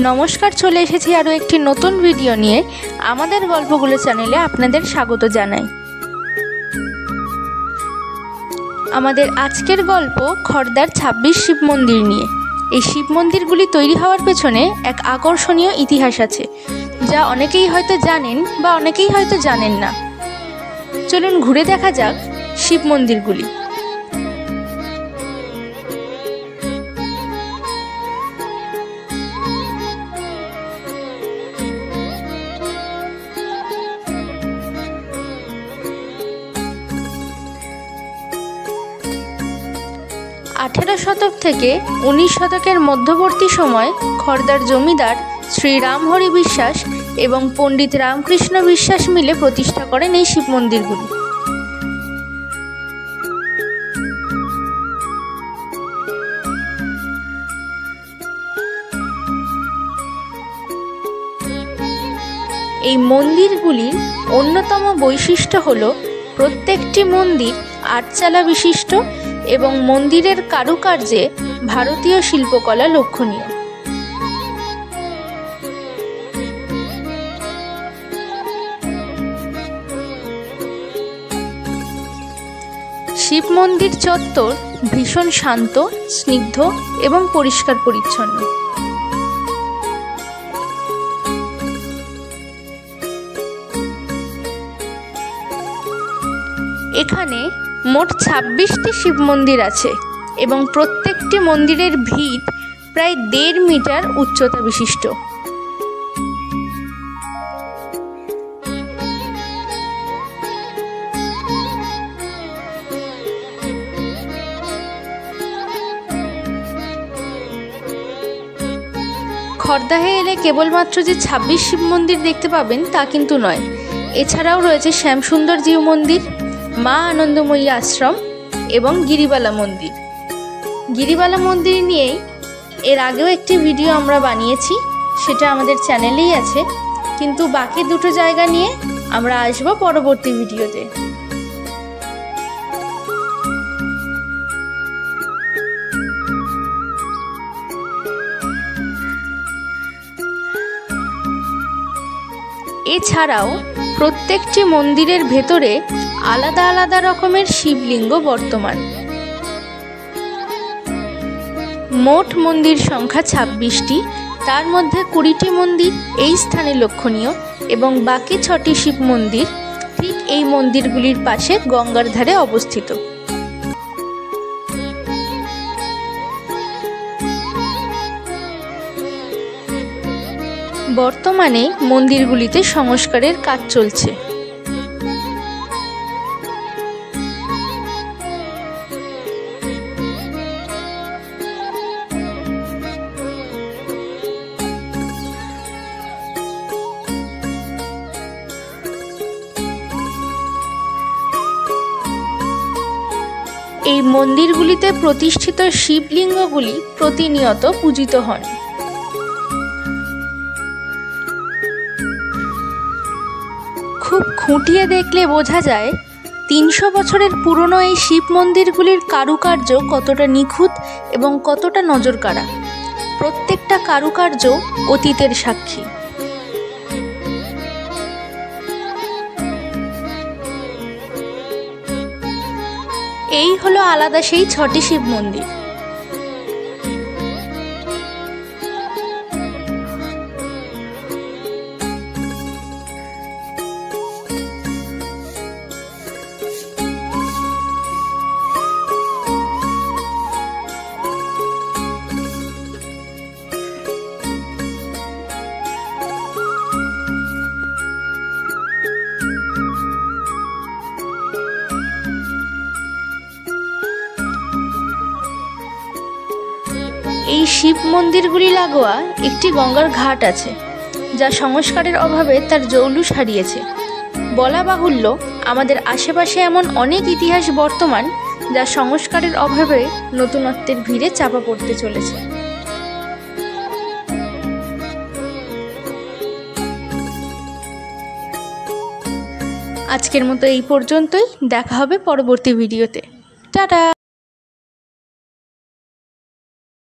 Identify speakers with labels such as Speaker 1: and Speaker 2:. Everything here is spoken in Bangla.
Speaker 1: নমস্কার, চলে এসেছি আরও একটি নতুন ভিডিও নিয়ে। আমাদের গল্পগুলো চ্যানেলে আপনাদের স্বাগত জানাই। আমাদের আজকের গল্প খড়দার ২৬ শিব মন্দির নিয়ে। এই শিব মন্দিরগুলি তৈরি হওয়ার পেছনে এক আকর্ষণীয় ইতিহাস আছে, যা অনেকেই হয়তো জানেন বা অনেকেই হয়তো জানেন না। চলুন ঘুরে দেখা যাক শিব মন্দিরগুলি। আঠেরো শতক থেকে ১৯ শতকের মধ্যবর্তী সময় খড়দার জমিদার শ্রী রামহরি বিশ্বাস এবং পণ্ডিত রামকৃষ্ণ বিশ্বাস মিলে প্রতিষ্ঠা করেন এই শিব মন্দিরগুলি। এই মন্দিরগুলির অন্যতম বৈশিষ্ট্য হল প্রত্যেকটি মন্দির আটচালা বিশিষ্ট এবং মন্দিরের কারুকার্যে ভারতীয় শিল্পকলা লক্ষণীয়। শিব মন্দির চত্বর ভীষণ শান্ত, স্নিগ্ধ এবং পরিষ্কার পরিচ্ছন্ন। এখানে মোট ২৬টি শিব মন্দির আছে এবং প্রত্যেকটি মন্দিরের ভিত প্রায় ১.৫ মিটার উচ্চতা বিশিষ্ট। খড়দাহে এলে কেবলমাত্র যে ২৬ শিব মন্দির দেখতে পাবেন তা কিন্তু নয়। এছাড়াও রয়েছে শ্যামসুন্দর জিউ মন্দির, মা আনন্দময়ী আশ্রম এবং গিরিবালা মন্দির। গিরিবালা মন্দির নিয়েই এর আগেও একটি ভিডিও আমরা বানিয়েছি, সেটা আমাদের চ্যানেলেই আছে, কিন্তু বাকি দুটো জায়গা নিয়ে আমরা আসবো পরবর্তী ভিডিওতে। এছাড়াও প্রত্যেকটি মন্দিরের ভেতরে আলাদা আলাদা রকমের শিবলিঙ্গ বর্তমান। মোট মন্দির সংখ্যা ২৬টি, তার মধ্যে ২০টি মন্দির এই স্থানে লক্ষণীয় এবং বাকি ৬টি শিব মন্দির ঠিক এই মন্দিরগুলির পাশে গঙ্গার ধারে অবস্থিত। বর্তমানে মন্দিরগুলিতে সংস্কারের কাজ চলছে। এই মন্দিরগুলিতে প্রতিষ্ঠিত শিবলিঙ্গগুলি প্রতিনিয়ত পূজিত হন। খুব খুঁটিয়ে দেখলে বোঝা যায় ৩০০ বছরের পুরনো এই শিব মন্দিরগুলির কারুকার্য কতটা নিখুঁত এবং কতটা নজরকাড়া। প্রত্যেকটা কারুকার্য অতীতের সাক্ষী। এই হলো আলাদা সেই ৬টি শিব মন্দির। এই শিব মন্দিরগুলি লাগোয়া একটি গঙ্গার ঘাট আছে, যা সংস্কারের অভাবে তার জৌলুস হারিয়েছে। বলা বাহুল্য, আমাদের আশেপাশে এমন অনেক ইতিহাস বর্তমান যা সংস্কারের অভাবে নতুনত্বের ভিড়ে চাপা পড়তে চলেছে। আজকের মতো এই পর্যন্তই। দেখা হবে পরবর্তী ভিডিওতে। টাটা।